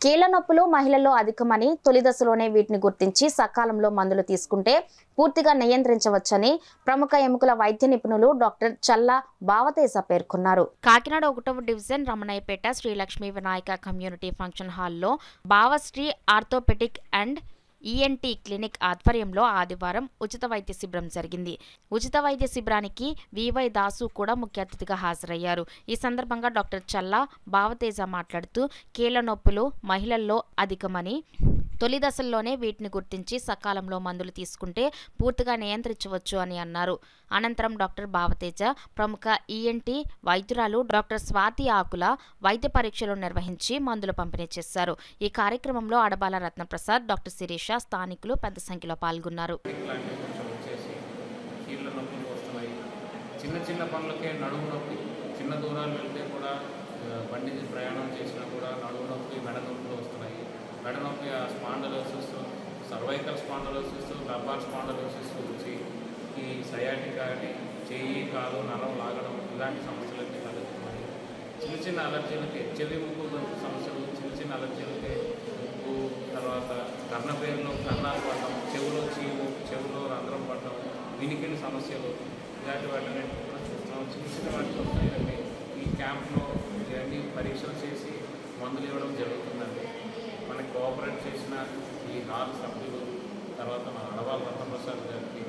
కీళ్ల నొప్పులు మహిళల్లో అధికమని తొలి దశలోనే వీటిని గుర్తించి సకాలంలో మందులు తీసుకుంటే పూర్తిగా నియంత్రించవచ్చని ప్రముఖ ఎముకల వైద్య నిపుణులు డాక్టర్ చల్లా భావతేజ పేర్కొన్నారు. కాకినాడ 1వ division Ramanayyapeta Sri Lakshmi Vinayaka community function హాల్లో Bhavashri orthopaedic and ENT clinic ఆధ్వర్యంలో ఆదివారం ఉచిత వైద్య శిబిరం జరిగింది. ఉచిత వైద్య శిబిరానికి వివై దాసు కూడా ముఖ్య అతిథిగా హాజరయ్యారు. ఈ సందర్భంగా డాక్టర్ చల్లా భావతేజ మాట్లాడుతూ కీళ్ల నొప్పులు మహిళల్లో అధికమని తొలి దశల్లోనే వీటిని గుర్తించి సకాలంలో మందులు తీసుకుంటే పూర్తిగా నియంత్రించవచ్చు అని అన్నారు. అనంతరం డాక్టర్ భావతేజ ప్రముఖ ఈఎన్టీ వైద్యురాలు డాక్టర్ స్వాతి ఆకుల వైద్య పరీక్షలు నిర్వహించి మందులు పంపిణీ చేశారు. ఈ కార్యక్రమంలో అడబాల రత్నప్రసాద్, డాక్టర్ శిరీష, స్థానికులు పెద్ద సంఖ్యలో పాల్గొన్నారు. చిన్న చిన్న పనులకే నడుము నొప్పి, చిన్న దూరాలు వెళ్తే కూడా బండి ప్రయాణం చేసినా కూడా నడుము నొప్పి, మెడ నొప్పులు వస్తున్నాయి. మెడ నొప్పి spondylosis, cervical spondylosis, lumbar spondylosis వచ్చి ఈ సయాటికా అని చెయ్యి కాలు నరం లాగడం ఇలాంటి సమస్యలకి కలుగుతున్నాయి. చిన్న చిన్న అలర్జీలకి చెవి ముక్కు గొంతు సమస్యలు, చిన్న చిన్న అలర్జీలకి ముక్కు, తర్వాత కన్నపేరులో కన్నాలు పడడం, చెవులో చీము, చెవులో రంధ్రం పడడం, వినికిడి సమస్యలు ఇలాంటి వాటిని కూడా చూస్తున్నాం. చిన్న చిన్న వాటికి వస్తాయండి. ఈ క్యాంప్లో ఇవన్నీ పరీక్షలు చేసి మందులు ఇవ్వడం జరుగుతుందండి. మనకి కోఆపరేట్ చేసిన ఈ 4 సభ్యులు, తర్వాత మన అడవాల రత్నప్రసాద్ గారికి